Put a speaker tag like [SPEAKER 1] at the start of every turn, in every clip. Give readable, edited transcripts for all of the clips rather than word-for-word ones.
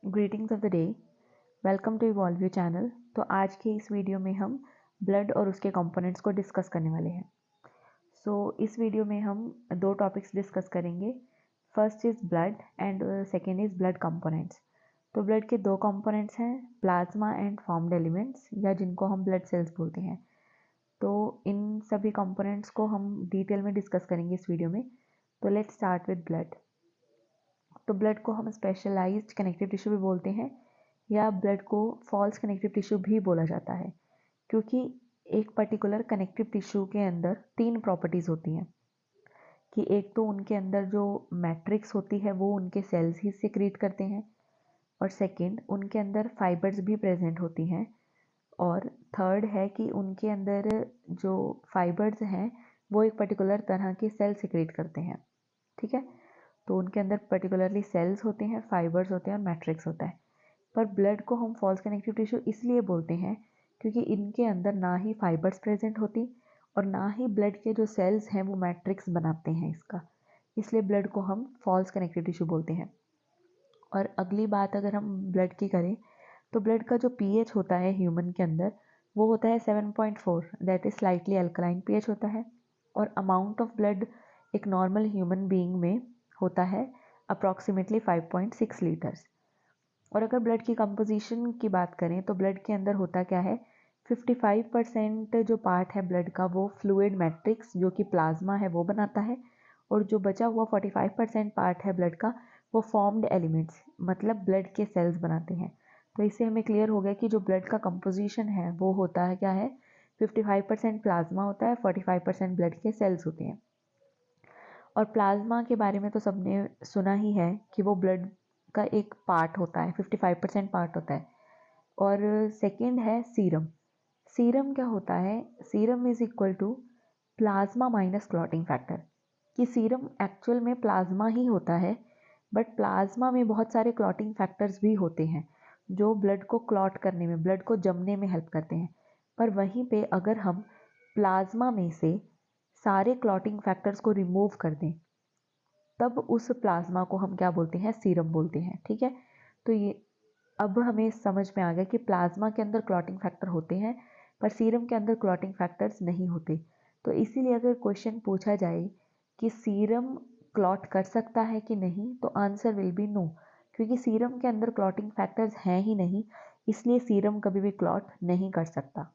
[SPEAKER 1] Greetings of the day. Welcome to evolve you channel. तो आज के इस वीडियो में हम ब्लड और उसके कंपोनेंट्स को डिस्कस करने वाले हैं। इस वीडियो में हम दो टॉपिक्स डिस्कस करेंगे। First is blood and second is blood components. तो ब्लड के दो कंपोनेंट्स हैं, प्लाज्मा एंड फॉर्म्ड एलिमेंट्स, या जिनको हम ब्लड सेल्स बोलते हैं। तो इन सभी कंपोनेंट्स को हम डिटेल में डिस्कस करेंगे इस वीडियो में। तो लेट्स स्टार्ट विद ब्लड। तो ब्लड को हम स्पेशलाइज्ड कनेक्टिव टिश्यू भी बोलते हैं, या ब्लड को फॉल्स कनेक्टिव टिश्यू भी बोला जाता है, क्योंकि एक पर्टिकुलर कनेक्टिव टिश्यू के अंदर तीन प्रॉपर्टीज़ होती हैं कि एक तो उनके अंदर जो मैट्रिक्स होती है वो उनके सेल्स ही सिक्रीट करते हैं, और सेकंड उनके अंदर फाइबर्स भी प्रेजेंट होती हैं, और थर्ड है कि उनके अंदर जो फाइबर्स हैं वो एक पर्टिकुलर तरह के सेल सिक्रीट करते हैं। ठीक है, तो उनके अंदर पर्टिकुलरली सेल्स होते हैं, फाइबर्स होते हैं और मैट्रिक्स होता है। पर ब्लड को हम फॉल्स कनेक्टिव टिश्यू इसलिए बोलते हैं क्योंकि इनके अंदर ना ही फाइबर्स प्रेजेंट होती और ना ही ब्लड के जो सेल्स हैं वो मैट्रिक्स बनाते हैं इसका, इसलिए ब्लड को हम फॉल्स कनेक्टिव टिश्यू बोलते हैं। और अगली बात अगर हम ब्लड की करें तो ब्लड का जो पीएच होता है ह्यूमन के अंदर वो होता है 7.4, that is slightly alkaline pH होता है। और अमाउंट ऑफ ब्लड एक नॉर्मल ह्यूमन बीइंग में होता है अप्रॉक्सीमेटली 5.6 लीटर्स। और अगर ब्लड की कंपोजिशन की बात करें तो ब्लड के अंदर होता क्या है, 55% जो पार्ट है ब्लड का वो फ्लूइड मैट्रिक्स जो कि प्लाज्मा है वो बनाता है, और जो बचा हुआ 45% पार्ट है ब्लड का वो फॉर्म्ड एलिमेंट्स मतलब ब्लड के सेल्स बनाते हैं। तो इससे हमें क्लियर हो गया कि जो ब्लड का कंपोजिशन है वो होता है क्या है, 55% प्लाज्मा होता है, 45% ब्लड के सेल्स होते हैं। और प्लाज्मा के बारे में तो सबने सुना ही है कि वो ब्लड का एक पार्ट होता है, 55% पार्ट होता है। और सेकंड है सीरम। सीरम क्या होता है, serum is equal to plasma minus clotting factor. कि सीरम एक्चुअल में प्लाज्मा ही होता है, बट प्लाज्मा में बहुत सारे क्लॉटिंग फैक्टर्स भी होते हैं जो ब्लड को क्लॉट करने में, ब्लड को जमने में हेल्प करते हैं। पर वहीं पे अगर हम प्लाज्मा में से सारे क्लॉटिंग फैक्टर्स को रिमूव कर दें तब उस प्लाज्मा को हम क्या बोलते हैं, सीरम बोलते हैं। ठीक है, तो ये अब हमें समझ में आ गया कि प्लाज्मा के अंदर क्लॉटिंग फैक्टर होते हैं पर सीरम के अंदर क्लॉटिंग फैक्टर्स नहीं होते। तो इसीलिए अगर क्वेश्चन पूछा जाए कि सीरम क्लॉट कर सकता है कि नहीं, तो आंसर विल बी नो, क्योंकि सीरम के अंदर क्लॉटिंग फैक्टर्स हैं ही नहीं, इसलिए सीरम कभी भी क्लॉट नहीं कर सकता।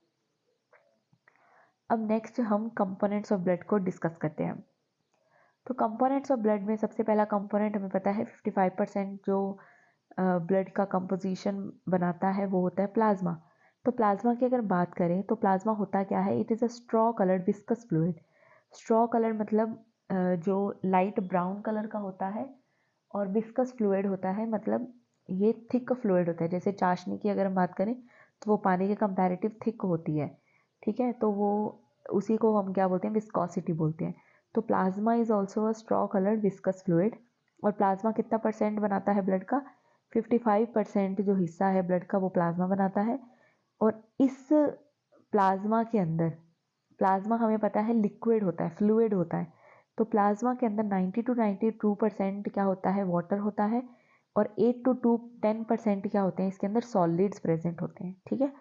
[SPEAKER 1] अब नेक्स्ट हम कंपोनेंट्स ऑफ ब्लड को डिस्कस करते हैं। तो कंपोनेंट्स ऑफ ब्लड में सबसे पहला कंपोनेंट हमें पता है 55% जो ब्लड का कंपोजिशन बनाता है वो होता है प्लाज्मा। तो प्लाज्मा की अगर बात करें तो प्लाज्मा होता क्या है, it is a straw coloured viscous fluid. Straw colour मतलब जो लाइट ब्राउन कलर का होता है, और विस्कस फ्लूइड होता है मतलब ये थिक फ्लूइड होता है। जैसे चाशनी की अगर हम बात करें तो वो पानी के कंपैरेटिव थिक होती है। ठीक है, तो वो उसी को हम क्या बोलते हैं, विस्कोसिटी बोलते हैं। तो plasma is also a straw coloured viscous fluid. और प्लाज्मा कितना परसेंट बनाता है ब्लड का, 55% जो हिस्सा है ब्लड का वो प्लाज्मा बनाता है। और इस प्लाज्मा के अंदर, प्लाज्मा हमें पता है लिक्विड होता है, फ्लूइड होता है। तो प्लाज्मा के अंदर 90 to 92% क्या होता है, वाटर होता है, और 8 to 10% क्या होते हैं, इसके अंदर सॉलिड्स प्रेजेंट होते हैं। ठीक है,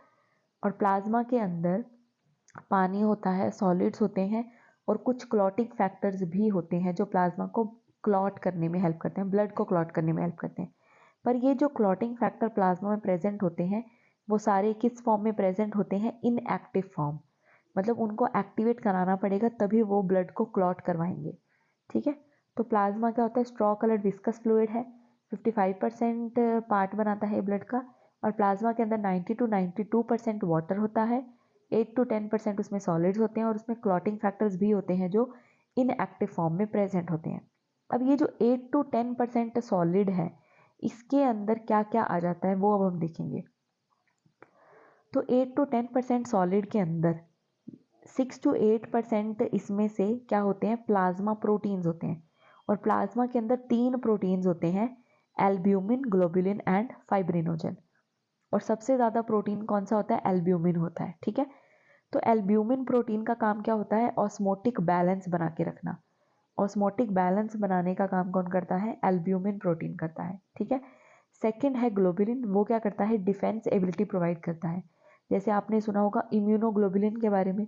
[SPEAKER 1] और प्लाज्मा के अंदर पानी होता है, सॉलिड्स होते हैं, और कुछ क्लॉटिंग फैक्टर्स भी होते हैं जो प्लाज्मा को क्लॉट करने में हेल्प करते हैं, ब्लड को क्लॉट करने में हेल्प करते हैं। पर ये जो क्लॉटिंग फैक्टर प्लाज्मा में प्रेजेंट होते हैं वो सारे किस फॉर्म में प्रेजेंट होते हैं, इनएक्टिव फॉर्म। मतलब उनको एक्टिवेट कराना पड़ेगा तभी वो ब्लड को क्लॉट करवाएंगे। ठीक है, तो प्लाज्मा क्या होता है, स्ट्रॉ कलर्ड विस्कस फ्लूइड है, 55% पार्ट बनाता है ब्लड का, और प्लाज्मा के अंदर 90 to 92% वाटर होता है, 8 to 10% उसमें सॉलिड्स होते हैं, और उसमें क्लॉटिंग फैक्टर्स भी होते हैं जो इनएक्टिव फॉर्म में प्रेजेंट होते हैं। अब ये जो 8 to 10% सॉलिड है इसके अंदर क्या क्या आ जाता है वो अब हम देखेंगे। तो 8 to 10% सॉलिड के अंदर 6 to 8% इसमें से क्या होते हैं, प्लाज्मा प्रोटीन्स होते हैं। और प्लाज्मा के अंदर तीन प्रोटीन्स होते हैं, एल्ब्यूमिन, ग्लोबुलिन एंड फाइब्रिनोजन। और सबसे ज़्यादा प्रोटीन कौन सा होता है, एल्ब्यूमिन होता है। ठीक है, तो एल्ब्यूमिन प्रोटीन का काम क्या होता है, ऑस्मोटिक बैलेंस बना के रखना। ऑस्मोटिक बैलेंस बनाने का काम कौन करता है, एल्ब्यूमिन प्रोटीन करता है। ठीक है, सेकंड है ग्लोबुलिन, वो क्या करता है, डिफेंस एबिलिटी प्रोवाइड करता है। जैसे आपने सुना होगा इम्यूनोग्लोबुलिन के बारे में,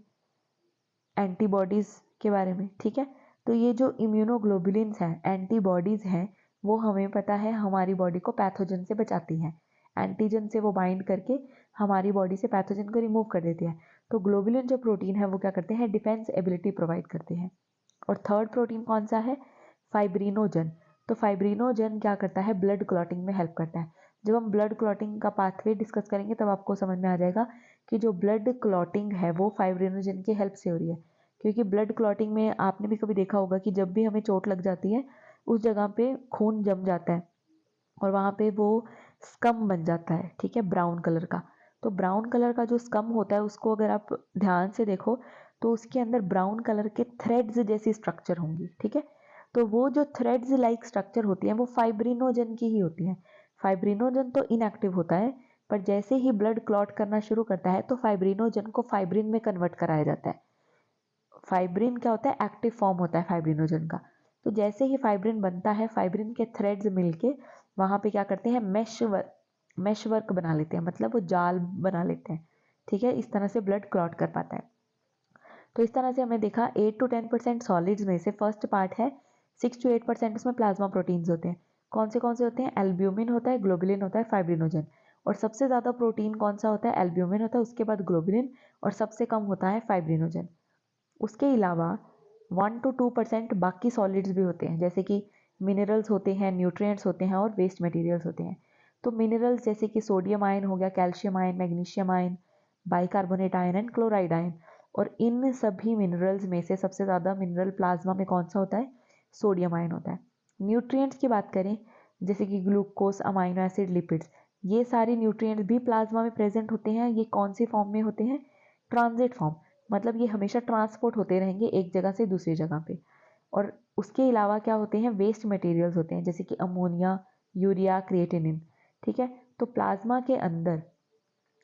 [SPEAKER 1] एंटीबॉडीज के बारे में, ठीक है। तो ये जो इम्यूनोग्लोबुलिन्स हैं, एंटीबॉडीज हैं, वो हमें पता है हमारी बॉडी को पैथोजन से बचाती हैं। एंटीजन से वो बाइंड करके हमारी बॉडी से पैथोजन को रिमूव कर देती है। तो ग्लोबुलिन जो प्रोटीन है वो क्या करते हैं, डिफेंस एबिलिटी प्रोवाइड करते हैं। और थर्ड प्रोटीन कौन सा है, फाइब्रिनोजन। तो फाइब्रिनोजन क्या करता है, ब्लड क्लॉटिंग में हेल्प करता है। जब हम ब्लड क्लॉटिंग का पाथवे डिस्कस करेंगे तब आपको समझ में आ जाएगा कि जो ब्लड क्लॉटिंग है वो फाइब्रिनोजन की हेल्प से हो रही है। क्योंकि ब्लड क्लॉटिंग में आपने भी कभी देखा होगा कि जब भी हमें चोट लग जाती है उस जगह पे खून जम जाता है और वहाँ पे वो स्कम बन जाता है, ठीक है, ब्राउन कलर का। तो ब्राउन कलर का जो स्कम होता है उसको अगर आप ध्यान से देखो तो उसके अंदर ब्राउन कलर के थ्रेड्स जैसी स्ट्रक्चर होंगी, ठीक है। तो वो जो थ्रेड्स लाइक स्ट्रक्चर होती है वो फाइब्रिनोजन की ही होती है। फाइब्रिनोजन तो इनएक्टिव होता है, पर जैसे ही ब्लड क्लॉट करना शुरू करता है तो फाइब्रिनोजन को फाइब्रिन में कन्वर्ट कराया जाता है। फाइब्रिन क्या होता है, एक्टिव फॉर्म होता है फाइब्रिनोजन का। तो जैसे ही फाइब्रिन बनता है, फाइब्रिन के थ्रेड्स मिलके वहां पे क्या करते हैं, मैश वर्क बना लेते हैं, मतलब वो जाल बना लेते हैं, ठीक है। इस तरह से ब्लड क्लॉट कर पाता है। तो इस तरह से हमने देखा 8 to 10% सॉलिड्स में से फर्स्ट पार्ट है, 6 to 8% उसमें प्लाज्मा प्रोटीन्स होते हैं। कौन से होते हैं, एल्ब्यूमिन होता है, ग्लोबुलिन होता है, फाइब्रिनोजन। और सबसे ज़्यादा प्रोटीन कौन सा होता है, एल्ब्यूमिन होता है, उसके बाद ग्लोबुलिन, और सबसे कम होता है फाइब्रिनोजन। उसके अलावा 1 to 2% बाकी सॉलिड्स भी होते हैं, जैसे कि मिनरल्स होते हैं, न्यूट्रिएंट्स होते हैं और वेस्ट मटेरियल्स होते हैं। तो मिनरल्स जैसे कि सोडियम आयन हो गया, calcium ion, magnesium ion, bicarbonate ion and chloride ion. और इन सभी मिनरल्स में से सबसे ज़्यादा मिनरल प्लाज्मा में कौन सा होता है, सोडियम आयन होता है। न्यूट्रिएंट्स की बात करें जैसे कि ग्लूकोज, अमाइनो एसिड, लिपिड्स, ये सारे न्यूट्रिएंट्स भी प्लाज्मा में प्रेजेंट होते हैं। ये कौन सी फॉर्म में होते हैं, ट्रांजिट फॉर्म, मतलब ये हमेशा ट्रांसपोर्ट होते रहेंगे एक जगह से दूसरी जगह पे। और उसके अलावा क्या होते हैं, वेस्ट मटेरियल्स होते हैं जैसे कि अमोनिया, यूरिया, क्रिएटिनिन, ठीक है। तो प्लाज्मा के अंदर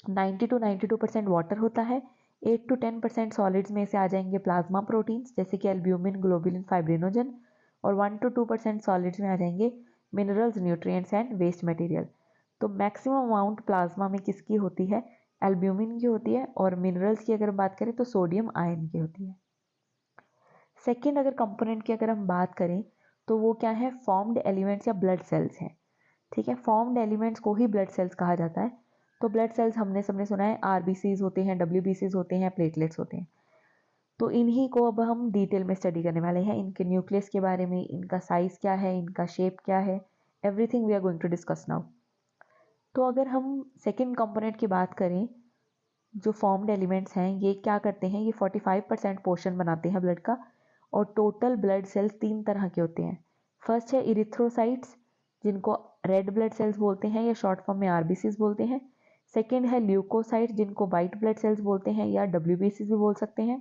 [SPEAKER 1] 90 to 92% वाटर होता है। 8 to 10% सॉलिड्स में से आ जाएंगे प्लाज्मा प्रोटीन्स जैसे कि एल्ब्यूमिन, ग्लोबुलिन, फाइब्रिनोजन। और 1 to 2% सॉलिड्स में आ जाएंगे minerals, nutrients and waste material. तो मैक्सिमम अमाउंट प्लाज्मा में किसकी होती है, एल्ब्यूमिन की होती है। और मिनरल्स की अगर बात करें तो सोडियम आयन की होती है। सेकेंड अगर कंपोनेंट की अगर हम बात करें तो वो क्या है, फॉर्म्ड एलिमेंट्स या ब्लड सेल्स हैं, ठीक है। फॉर्म्ड एलिमेंट्स को ही ब्लड सेल्स कहा जाता है। तो ब्लड सेल्स हमने सबने सुना है, आरबीसीज होते हैं, डब्ल्यूबीसीज होते हैं, प्लेटलेट्स होते हैं। तो इन्हीं को अब हम डिटेल में स्टडी करने वाले हैं, इनके न्यूक्लियस के बारे में, इनका साइज क्या है, इनका शेप क्या है, everything we are going to discuss now. तो अगर हम सेकेंड कंपोनेंट की बात करें, जो फॉर्म्ड एलिमेंट्स हैं ये क्या करते हैं, ये 45% पोर्शन बनाते हैं ब्लड का। और टोटल ब्लड सेल्स 3 तरह के होते हैं। फर्स्ट है इरिथ्रोसाइट्स, जिनको रेड ब्लड सेल्स बोलते हैं या शॉर्ट फॉर्म में आरबीसीज बोलते हैं। सेकेंड है ल्यूकोसाइट्स, जिनको वाइट ब्लड सेल्स बोलते हैं या डब्ल्यूबीसीज भी बोल सकते हैं।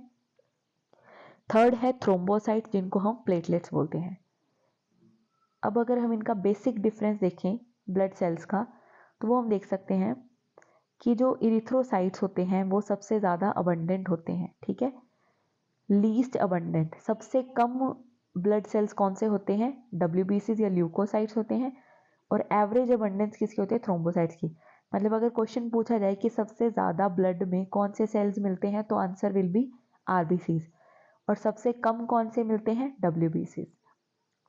[SPEAKER 1] थर्ड है थ्रोम्बोसाइट्स, जिनको हम प्लेटलेट्स बोलते हैं। अब अगर हम इनका बेसिक डिफरेंस देखें ब्लड सेल्स का, तो वो हम देख सकते हैं कि जो इरिथ्रोसाइट्स होते हैं वो सबसे ज़्यादा अबंडेंट होते हैं, ठीक है। लीस्ट अबंडेंट, सबसे कम ब्लड सेल्स कौन से होते हैं, डब्ल्यूबीसीज या ल्यूकोसाइट्स होते हैं। और एवरेज अबंडेंस किसकी होती है, थ्रोम्बोसाइट्स की। मतलब अगर क्वेश्चन पूछा जाए कि सबसे ज़्यादा ब्लड में कौन से सेल्स मिलते हैं तो आंसर विल बी आरबीसीज। और सबसे कम कौन से मिलते हैं, डब्ल्यूबीसीज।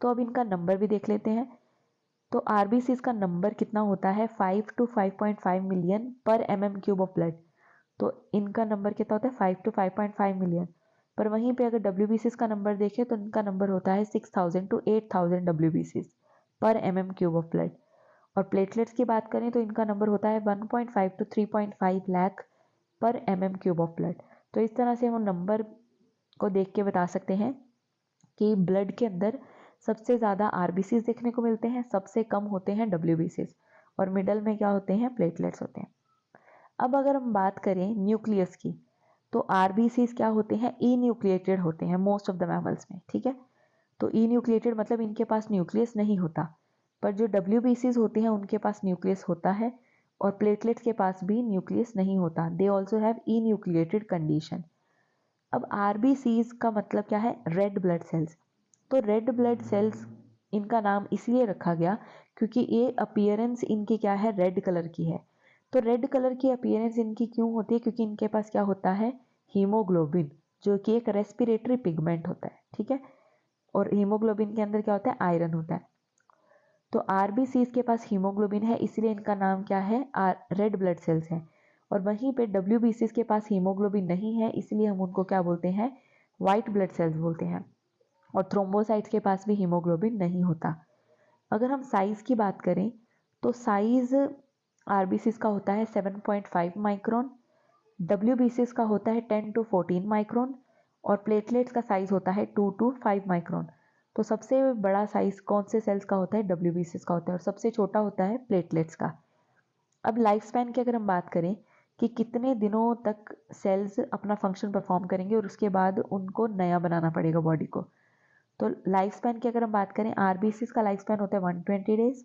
[SPEAKER 1] तो अब इनका नंबर भी देख लेते हैं। तो आरबीसीज का नंबर कितना होता है, 5 to 5.5 मिलियन पर MM³ ऑफ ब्लड। तो इनका नंबर कितना होता है, 5 to 5.5 मिलियन। पर वहीं पे अगर डब्ल्यूबीसीज का नंबर देखें तो इनका नंबर होता है 6000 to 8000 डब्ल्यूबीसीज पर MM³ ऑफ ब्लड। और प्लेटलेट्स की बात करें तो इनका नंबर होता है 1.5 to 3.5 लाख पर MM³ ऑफ ब्लड। तो इस तरह से हम नंबर को देख के बता सकते हैं कि ब्लड के अंदर सबसे ज़्यादा आरबीसीज देखने को मिलते हैं, सबसे कम होते हैं डब्ल्यूबीसीज, और मिडल में क्या होते हैं, प्लेटलेट्स होते हैं। अब अगर हम बात करें न्यूक्लियस की, तो आरबीसीज क्या होते हैं, ई न्यूक्लिएटेड होते हैं मोस्ट ऑफ द मैमल्स में, ठीक है। तो ई न्यूक्लिएटेड मतलब इनके पास न्यूक्लियस नहीं होता। पर जो डब्ल्यूबीसीज होते हैं उनके पास न्यूक्लियस होता है। और प्लेटलेट्स के पास भी न्यूक्लियस नहीं होता, they also have E nucleated condition. अब आरबीसीज का मतलब क्या है, रेड ब्लड सेल्स। तो रेड ब्लड सेल्स इनका नाम इसलिए रखा गया क्योंकि ये अपीयरेंस इनकी क्या है, रेड कलर की है। तो रेड कलर की अपीयरेंस इनकी क्यों होती है, क्योंकि इनके पास क्या होता है, हीमोग्लोबिन, जो कि एक रेस्पिरेटरी पिगमेंट होता है, ठीक है। और हीमोग्लोबिन के अंदर क्या होता है, आयरन होता है। तो आरबीसीज के पास हीमोग्लोबिन है, इसलिए इनका नाम क्या है, रेड ब्लड सेल्स है। और वहीं पे डब्ल्यूबीसीज के पास हीमोग्लोबिन नहीं है, इसलिए हम उनको क्या बोलते हैं, व्हाइट ब्लड सेल्स बोलते हैं। और थ्रोम्बोसाइट्स के पास भी हीमोग्लोबिन नहीं होता। अगर हम साइज की बात करें तो साइज आरबीसीज का होता है 7.5 माइक्रोन, डब्ल्यूबीसीज का होता है 10 to 14 माइक्रोन, और प्लेटलेट्स का साइज होता है 2 to 5 माइक्रोन। तो सबसे बड़ा साइज कौन से सेल्स का होता है, डब्ल्यूबीसीज का होता है, और सबसे छोटा होता है प्लेटलेट्स का। अब लाइफ स्पैन की अगर हम बात करें कि कितने दिनों तक सेल्स अपना फंक्शन परफॉर्म करेंगे और उसके बाद उनको नया बनाना पड़ेगा बॉडी को, तो लाइफ स्पैन की अगर हम बात करें, आरबीसीज का लाइफ स्पैन होता है 120 डेज,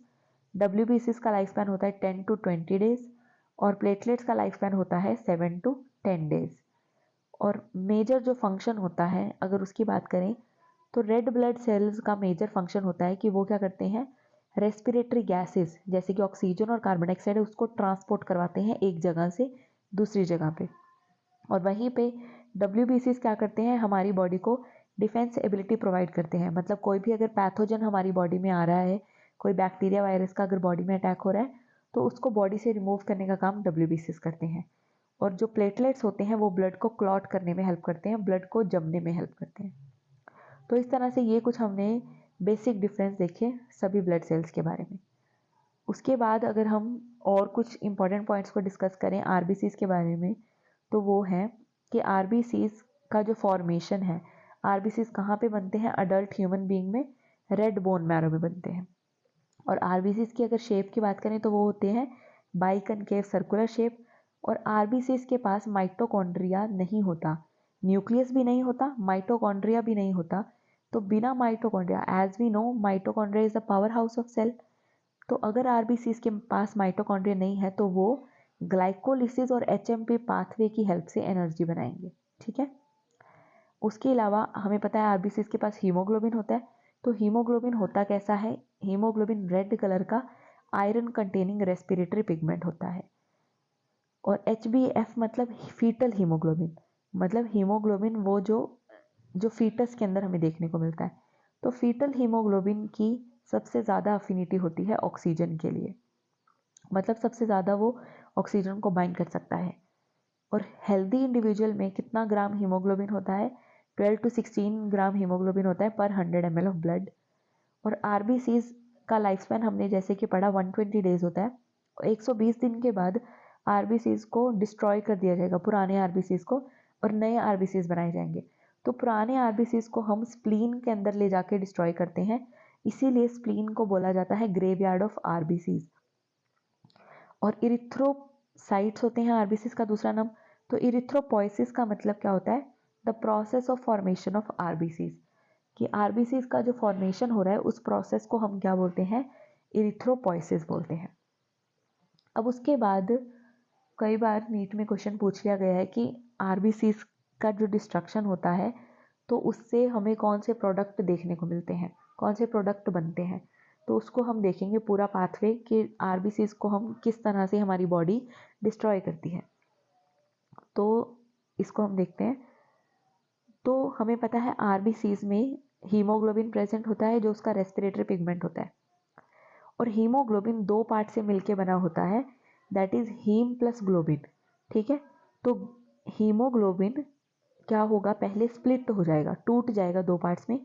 [SPEAKER 1] डब्ल्यूबीसीज का लाइफ स्पैन होता है 10 to 20 डेज, और प्लेटलेट्स का लाइफ स्पैन होता है 7 to 10 डेज। और मेजर जो फंक्शन होता है अगर उसकी बात करें तो रेड ब्लड सेल्स का मेजर फंक्शन होता है कि वो क्या करते हैं, रेस्पिरेटरी गैसेस जैसे कि ऑक्सीजन और कार्बन डाइऑक्साइड, उसको ट्रांसपोर्ट करवाते हैं एक जगह से दूसरी जगह पे। और वहीं पे डब्ल्यूबीसीज क्या करते हैं, हमारी बॉडी को डिफेंस एबिलिटी प्रोवाइड करते हैं। मतलब कोई भी अगर पैथोजन हमारी बॉडी में आ रहा है, कोई बैक्टीरिया वायरस का अगर बॉडी में अटैक हो रहा है, तो उसको बॉडी से रिमूव करने का काम डब्ल्यूबीसीज करते हैं। और जो प्लेटलेट्स होते हैं वो ब्लड को क्लॉट करने में हेल्प करते हैं, ब्लड को जमने में हेल्प करते हैं। तो इस तरह से ये कुछ हमने बेसिक डिफरेंस देखे सभी ब्लड सेल्स के बारे में। उसके बाद अगर हम और कुछ इंपॉर्टेंट पॉइंट्स को डिस्कस करें आरबीसीज के बारे में, तो वो है कि आरबीसीज का जो फॉर्मेशन है, आरबीसीज कहाँ पे बनते हैं, अडल्ट ह्यूमन बीइंग में रेड बोन मैरो में बनते हैं। और आरबीसीज की अगर शेप की बात करें तो वो होते हैं बाइकनकेव सर्कुलर शेप। और आरबीसीज के पास माइटोकॉन्ड्रिया नहीं होता, न्यूक्लियस भी नहीं होता, माइटोकॉन्ड्रिया भी नहीं होता। तो बिना mitochondria, as we know mitochondria is the power house of cell, तो अगर आरबीसीज के पास माइटोकॉन्ड्रिया नहीं है तो वो ग्लाइकोलिसिस और एचएमपी पाथवे की हेल्प से एनर्जी बनाएंगे, ठीक है। उसके अलावा हमें पता है आरबीसीज के पास हीमोग्लोबिन होता है। तो हीमोग्लोबिन होता कैसा है, हीमोग्लोबिन रेड कलर का आयरन कंटेनिंग रेस्पिरेटरी पिगमेंट होता है। और एचबीएफ मतलब फीटल हीमोग्लोबिन, मतलब हीमोग्लोबिन वो जो फीटस के अंदर हमें देखने को मिलता है। तो फीटल हीमोग्लोबिन की सबसे ज़्यादा अफिनिटी होती है ऑक्सीजन के लिए, मतलब सबसे ज़्यादा वो ऑक्सीजन को बाइंड कर सकता है। और हेल्दी इंडिविजुअल में कितना ग्राम हीमोग्लोबिन होता है, 12 to 16 ग्राम हीमोग्लोबिन होता है पर 100 ml ऑफ ब्लड। और आरबीसीज का लाइफ स्पैन हमने जैसे कि पढ़ा 120 डेज होता है। 120 दिन के बाद आरबीसीज को डिस्ट्रॉय कर दिया जाएगा, पुराने आरबीसीज को, और नए आरबीसीज बनाए जाएंगे। तो पुराने आरबीसीज को हम स्प्लीन के अंदर ले जाके डिस्ट्रॉय करते हैं, इसीलिए स्प्लीन को बोला जाता है ग्रेवयार्ड ऑफ आरबीसीज। और इरिथ्रोसाइट्स होते हैं आरबीसीज का दूसरा नाम। तो इरिथ्रोपोइसिस का मतलब क्या होता है, the process of formation of RBCs, कि आरबीसीज का जो फॉर्मेशन हो रहा है उस प्रोसेस को हम क्या बोलते हैं, इरिथ्रोपोइसिस बोलते हैं। अब उसके बाद कई बार नीट में क्वेश्चन पूछ लिया गया है कि आरबीसीज का जो डिस्ट्रक्शन होता है तो उससे हमें कौन से प्रोडक्ट देखने को मिलते हैं, कौन से प्रोडक्ट बनते हैं। तो उसको हम देखेंगे पूरा पाथवे कि आरबीसीज को हम किस तरह से हमारी बॉडी डिस्ट्रॉय करती है। तो इसको हम देखते हैं। तो हमें पता है आरबीसीज में हीमोग्लोबिन प्रेजेंट होता है जो उसका रेस्पिरेटरी पिगमेंट होता है। और हीमोग्लोबिन दो पार्ट से मिलके बना होता है, that is heme plus globin, ठीक है। तो हीमोग्लोबिन क्या होगा, पहले स्प्लिट हो जाएगा, टूट जाएगा दो पार्ट्स में,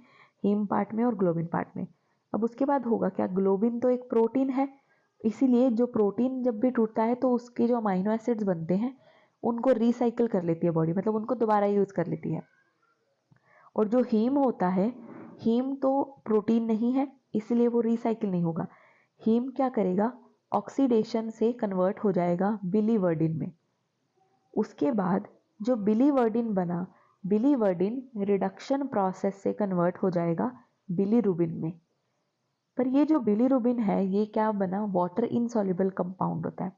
[SPEAKER 1] हीम पार्ट में और ग्लोबिन पार्ट में। अब उसके बाद होगा क्या, ग्लोबिन तो एक प्रोटीन है, इसीलिए जो प्रोटीन जब भी टूटता है तो उसके जो अमाइनो एसिड्स बनते हैं उनको रिसाइकिल कर लेती है बॉडी, मतलब उनको दोबारा यूज कर लेती है। और जो हीम होता है, हीम तो प्रोटीन नहीं है इसलिए वो रिसाइकिल नहीं होगा। हीम क्या करेगा, ऑक्सीडेशन से कन्वर्ट हो जाएगा बिलीवर्डिन में। उसके बाद जो बिलीवर्डिन बना, बिलीवर्डिन रिडक्शन प्रोसेस से कन्वर्ट हो जाएगा बिलीरुबिन में। पर ये जो बिलीरुबिन है ये क्या बना, वाटर इनसॉल्युबल कंपाउंड होता है,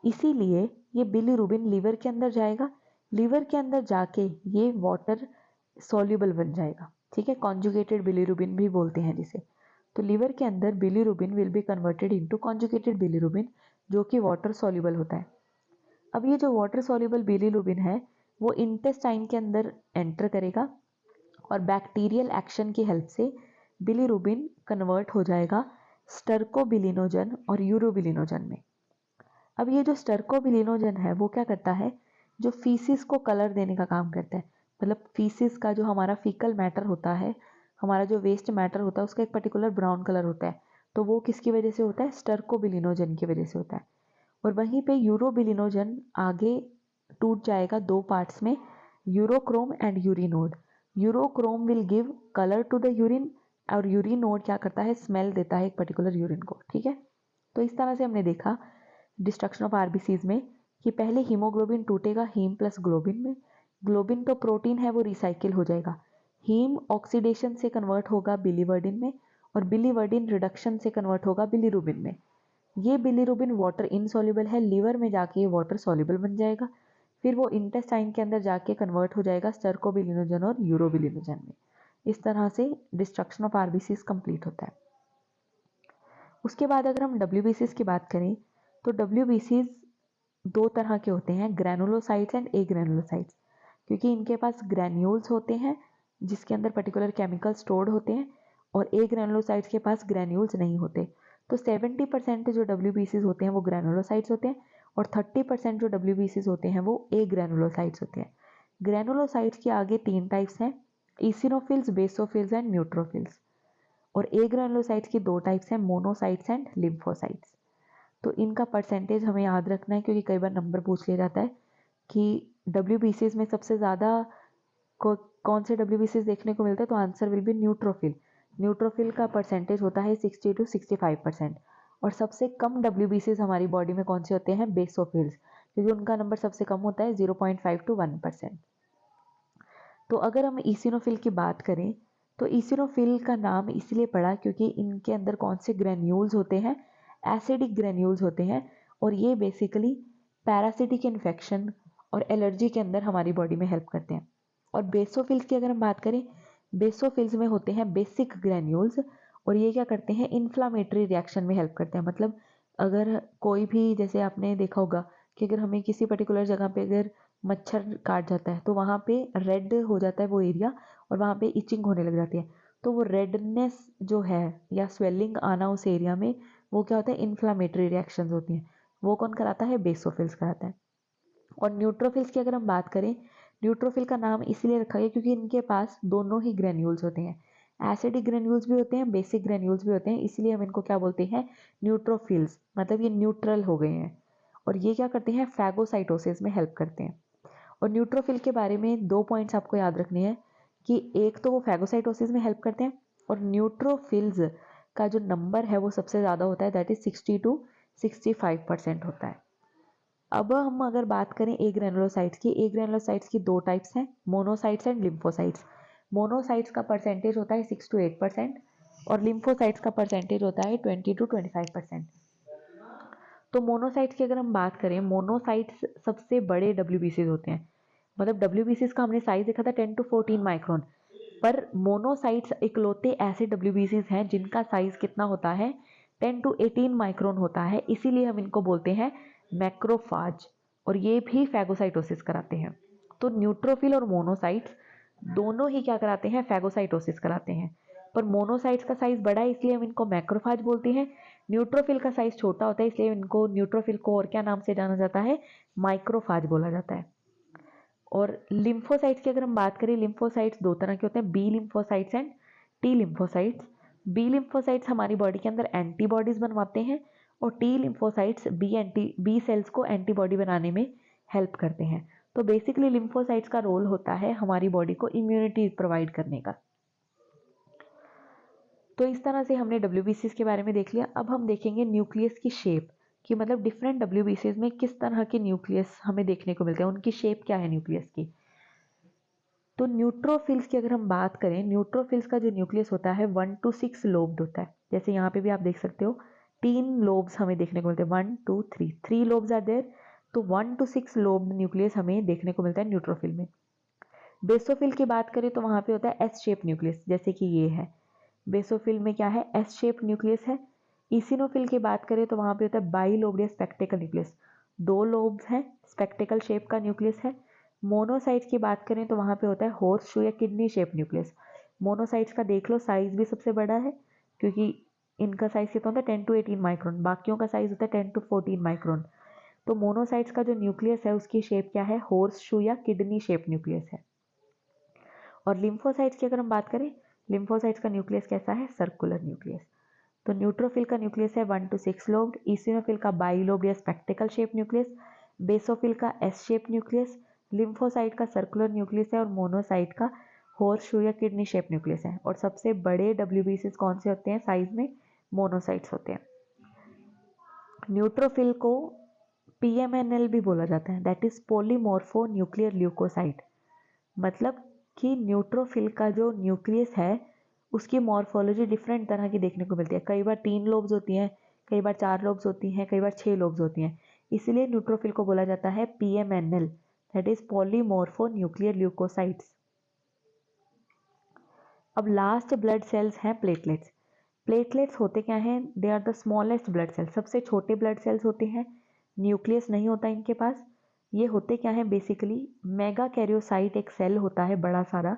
[SPEAKER 1] इसीलिए ये बिलीरुबिन लीवर के अंदर जाएगा, लीवर के अंदर जाके ये वाटर सॉल्युबल बन जाएगा, ठीक है, कॉन्जुगेटेड बिलीरुबिन भी बोलते हैं जिसे। तो लीवर के अंदर bilirubin will be converted into conjugated bilirubin, जो कि वाटर सॉल्युबल होता है। अब ये जो वाटर सॉल्युबल बिलीरुबिन है वो इंटेस्टाइन के अंदर एंटर करेगा और बैक्टीरियल एक्शन की हेल्प से बिलीरुबिन कन्वर्ट हो जाएगा स्टर्कोबिलिनोजन और यूरोबिलिनोजन में। अब ये जो स्टर्कोबिलिनोजन है वो क्या करता है, जो फीसिस को कलर देने का काम करता है। मतलब फीसिस का जो हमारा फीकल मैटर होता है, हमारा जो वेस्ट मैटर होता है, उसका एक पर्टिकुलर ब्राउन कलर होता है, तो वो किसकी वजह से होता है, स्टर्कोबिलिनोजन की वजह से होता है। और वहीं पे यूरोबिलिनोजन आगे टूट जाएगा दो पार्ट्स में, urochrome and urinod. Urochrome will give colour to the urine और यूरिनोड क्या करता है, स्मेल देता है एक पर्टिकुलर यूरिन को। ठीक है, तो इस तरह से हमने देखा डिस्ट्रक्शन ऑफ आरबीसीज में कि पहले हीमोग्लोबिन टूटेगा हीम प्लस ग्लोबिन में। ग्लोबिन तो प्रोटीन है, वो रिसाइकिल हो जाएगा। हीम ऑक्सीडेशन से कन्वर्ट होगा बिलीवर्डिन में और बिलीवर्डिन रिडक्शन से कन्वर्ट होगा बिलीरुबिन में। ये बिलीरुबिन वाटर इनसॉल्युबल है, लीवर में जाके ये वाटर सॉल्युबल बन जाएगा, फिर वो इंटेस्टाइन के अंदर जाके कन्वर्ट हो जाएगा स्टर्कोबिलिनोजन और यूरोबिलिनोजन में। इस तरह से डिस्ट्रक्शन ऑफ आरबीसीज कंप्लीट होता है। उसके बाद अगर हम डब्ल्यूबीसीज की बात करें तो डब्ल्यूबीसीज दो तरह के होते हैं, ग्रैनुलोसाइट्स एंड ए ग्रैनुलोसाइट्स, क्योंकि इनके पास ग्रैन्यूल्स होते हैं जिसके अंदर पर्टिकुलर केमिकल स्टोर्ड होते हैं, और ए ग्रैनुलोसाइट्स के पास ग्रैन्यूल्स नहीं होते। तो 70% जो डब्ल्यूबीसीज होते हैं वो ग्रैनुलोसाइट्स होते हैं और 30% जो डब्ल्यूबीसीज होते हैं वो ए ग्रैनुलोसाइट्स होते हैं। ग्रैनुलोसाइट्स के आगे तीन टाइप्स हैं, ईसिनोफिल्स, बेसोफिल्स एंड न्यूट्रोफिल्स। और ए ग्रैनुलोसाइट्स की दो टाइप्स हैं, मोनोसाइट्स एंड लिम्फोसाइट्स। तो इनका परसेंटेज हमें याद रखना है, क्योंकि कई बार नंबर पूछ लिया जाता है कि डब्ल्यूबीसीज में सबसे ज़्यादा कौन से डब्ल्यूबीसीज देखने को मिलते हैं, तो answer will be neutrophil. Neutrophil का परसेंटेज होता है 60 to 65%। और सबसे कम डब्ल्यूबीसीज हमारी बॉडी में कौन से होते हैं, बेसोफिल्स, क्योंकि उनका नंबर सबसे कम होता है 0.5 to 1%। तो अगर हम ईसिनोफिल की बात करें तो ईसिनोफिल का नाम इसलिए पड़ा क्योंकि इनके अंदर कौन से ग्रेन्यूल्स होते हैं, एसिडिक ग्रेन्यूल्स होते हैं, और ये बेसिकली पैरासिटिक इन्फेक्शन और एलर्जी के अंदर हमारी बॉडी में हेल्प करते हैं। और बेसोफिल्स की अगर हम बात करें, बेसोफिल्स में होते हैं बेसिक ग्रेन्यूल्स, और ये क्या करते हैं, इन्फ्लामेटरी रिएक्शन में हेल्प करते हैं। मतलब अगर कोई भी, जैसे आपने देखा होगा कि अगर हमें किसी पर्टिकुलर जगह पे अगर मच्छर काट जाता है तो वहाँ पे रेड हो जाता है वो एरिया, और वहाँ पे इचिंग होने लग जाती है, तो वो रेडनेस जो है या स्वेलिंग आना उस एरिया में, वो क्या होता है, इन्फ्लामेटरी रिएक्शंस होती हैं। वो कौन कराता है, बेसोफिल्स कराता है। और न्यूट्रोफिल्स की अगर हम बात करें, न्यूट्रोफिल का नाम इसलिए रखा गया क्योंकि इनके पास दोनों ही ग्रेन्यूल्स होते हैं, एसिडिक ग्रेन्यूल्स भी होते हैं, बेसिक ग्रेन्यूल्स भी होते हैं, इसलिए हम इनको क्या बोलते हैं, न्यूट्रोफिल्स। मतलब ये न्यूट्रल हो गए हैं, और ये क्या करते हैं, फैगोसाइटोसिस में हेल्प करते हैं। और न्यूट्रोफिल के बारे में दो पॉइंट्स आपको याद रखने हैं कि एक तो वो फैगोसाइटोसिस में हेल्प करते हैं, और न्यूट्रोफिल्स का जो नंबर है वो सबसे ज़्यादा होता है, दैट इज 60 to 65% होता है। अब हम अगर बात करें ए ग्रैनुलोसाइट्स की, ए ग्रैनुलोसाइट्स की दो टाइप्स हैं, मोनोसाइट्स एंड लिम्फोसाइट्स। मोनोसाइट्स का परसेंटेज होता है 6 to 8% और लिम्फोसाइट्स का परसेंटेज होता है 20 to 25%। तो मोनोसाइट्स की अगर हम बात करें, मोनोसाइट्स सबसे बड़े डब्ल्यूबीसीज होते हैं। मतलब डब्ल्यूबीसीज का हमने साइज देखा था 10 to 14 माइक्रोन, पर मोनोसाइट्स इकलौते ऐसे डब्ल्यूबीसीज हैं जिनका साइज कितना होता है, 10 to 18 माइक्रोन होता है। इसीलिए हम इनको बोलते हैं मैक्रोफाज, और ये भी फैगोसाइटोसिस कराते हैं। तो न्यूट्रोफिल और मोनोसाइट्स दोनों ही क्या कराते हैं, फैगोसाइटोसिस कराते हैं। पर मोनोसाइट्स का साइज बड़ा है इसलिए हम इनको मैक्रोफाज बोलते हैं, न्यूट्रोफिल का साइज छोटा होता है इसलिए इनको न्यूट्रोफिल को और क्या नाम से जाना जाता है, माइक्रोफाज बोला जाता है। और लिम्फोसाइट्स की अगर हम बात करें, लिम्फोसाइट्स दो तरह के होते हैं, B lymphocytes and T lymphocytes. B lymphocytes हमारी बॉडी के अंदर एंटीबॉडीज बनवाते हैं, और टी लिम्फोसाइट्स बी सेल्स को एंटीबॉडी बनाने में हेल्प करते हैं। तो बेसिकली लिम्फोसाइट्स का रोल होता है हमारी बॉडी को इम्यूनिटी प्रोवाइड करने का। तो इस तरह से हमने डब्ल्यूबीसीज के बारे में देख लिया। अब हम देखेंगे न्यूक्लियस की शेप, कि मतलब डिफरेंट डब्ल्यूबीसीज में किस तरह के न्यूक्लियस हमें देखने को मिलते हैं, उनकी शेप क्या है न्यूक्लियस की। तो न्यूट्रोफिल्स की अगर हम बात करें, न्यूट्रोफिल्स का जो न्यूक्लियस होता है 1 to 6 लोब्ड होता है। जैसे यहाँ पे भी आप देख सकते हो 3 लोब्स हमें देखने को मिलते हैं, 1 2 3, 3 लोब्स आर देयर। तो 1 to 6 लोब्ड न्यूक्लियस हमें देखने को मिलता है न्यूट्रोफिल में। बेसोफिल की बात करें तो वहाँ पे होता है एस शेप न्यूक्लियस, जैसे कि ये है। बेसोफिल में क्या है, एस शेप न्यूक्लियस है। इसिनोफिल की बात करें तो वहां पे होता है बाइलोब्ड या स्पेक्टिकल न्यूक्लियस, 2 लोब्स हैं, स्पेक्टिकल शेप का न्यूक्लियस है। मोनोसाइट्स की बात करें तो वहां पे होता है हॉर्स शू या किडनी शेप न्यूक्लियस। मोनोसाइट्स का देख लो साइज भी सबसे बड़ा है, क्योंकि इनका साइज कितना होता है 10 to 18 माइक्रोन, बाकियों का साइज होता है 10 to 14 माइक्रोन। तो मोनोसाइट्स का जो न्यूक्लियस है उसकी शेप क्या है, हॉर्स शू या किडनी शेप न्यूक्लियस है। और लिम्फोसाइट्स की अगर हम बात करें, लिम्फोसाइट्स का न्यूक्लियस कैसा है, सर्कुलर न्यूक्लियस। तो न्यूट्रोफिल का न्यूक्लियस है 1 to 6 लोब्ड, इसिनोफिल का बाइलोब्ड या स्पेक्टिकल शेप न्यूक्लियस, बेसोफिल का एस शेप न्यूक्लियस, लिम्फोसाइट का सर्कुलर न्यूक्लियस है और मोनोसाइट का हॉर्स शू या किडनी शेप न्यूक्लियस है। और सबसे बड़े डब्ल्यूबीसीज कौन से होते हैं साइज में, मोनोसाइट्स होते हैं। न्यूट्रोफिल को पीएमएनएल भी बोला जाता है, that is polymorpho nuclear leukocyte. मतलब कि न्यूट्रोफिल का जो न्यूक्लियस है उसकी मॉर्फोलॉजी डिफरेंट तरह की देखने को मिलती है। कई बार 3 लोब्स होती हैं, कई बार 4 लोब्स होती हैं, कई बार 6 लोब्स होती हैं। इसलिए न्यूट्रोफिल को बोला जाता है PMNL, that is polymorpho nuclear leukocytes. अब लास्ट ब्लड सेल्स हैं प्लेटलेट्स। प्लेटलेट्स होते क्या हैं, they are the smallest blood cells, सबसे छोटे ब्लड सेल्स होते हैं, न्यूक्लियस नहीं होता इनके पास। ये होते क्या हैं, बेसिकली मेगा कैरियोसाइट एक सेल होता है बड़ा सारा,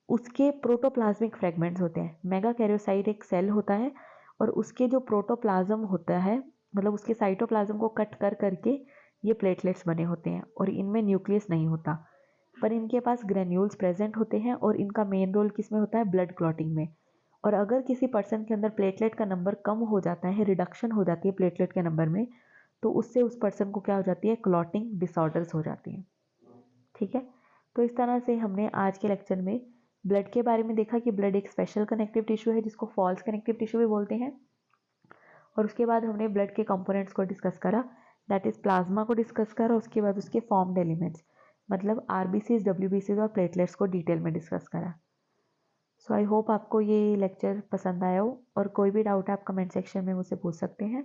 [SPEAKER 1] उसके प्रोटोप्लाज्मिक फ्रेगमेंट्स होते हैं। मेगा कैरियोसाइट एक सेल होता है और उसके जो प्रोटोप्लाज्म होता है, मतलब उसके साइटोप्लाज्म को कट कर करके ये प्लेटलेट्स बने होते हैं और इनमें न्यूक्लियस नहीं होता, पर इनके पास ग्रेन्यूल्स प्रेजेंट होते हैं और इनका मेन रोल किस में होता है, ब्लड क्लॉटिंग में। और अगर किसी पर्सन के अंदर प्लेटलेट का नंबर कम हो जाता है, रिडक्शन हो जाती है प्लेटलेट के नंबर में, तो उससे उस पर्सन को क्या हो जाती है, क्लॉटिंग डिसऑर्डर्स हो जाती हैं। ठीक है, तो इस तरह से हमने आज के लेक्चर में ब्लड के बारे में देखा कि ब्लड एक स्पेशल कनेक्टिव टिश्यू है जिसको फॉल्स कनेक्टिव टिश्यू भी बोलते हैं। और उसके बाद हमने ब्लड के कंपोनेंट्स को डिस्कस करा, दैट इज प्लाज्मा को डिस्कस करा, उसके बाद उसके फॉर्म्ड एलिमेंट्स मतलब आरबीसीज, डब्ल्यूबीसीज और प्लेटलेट्स को डिटेल में डिस्कस करा। सो आई होप आपको ये लेक्चर पसंद आया हो, और कोई भी डाउट आप कमेंट सेक्शन में मुझसे पूछ सकते हैं।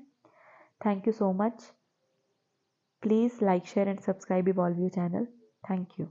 [SPEAKER 1] Thank you so much. Please like, share and subscribe evolve you channel. Thank you.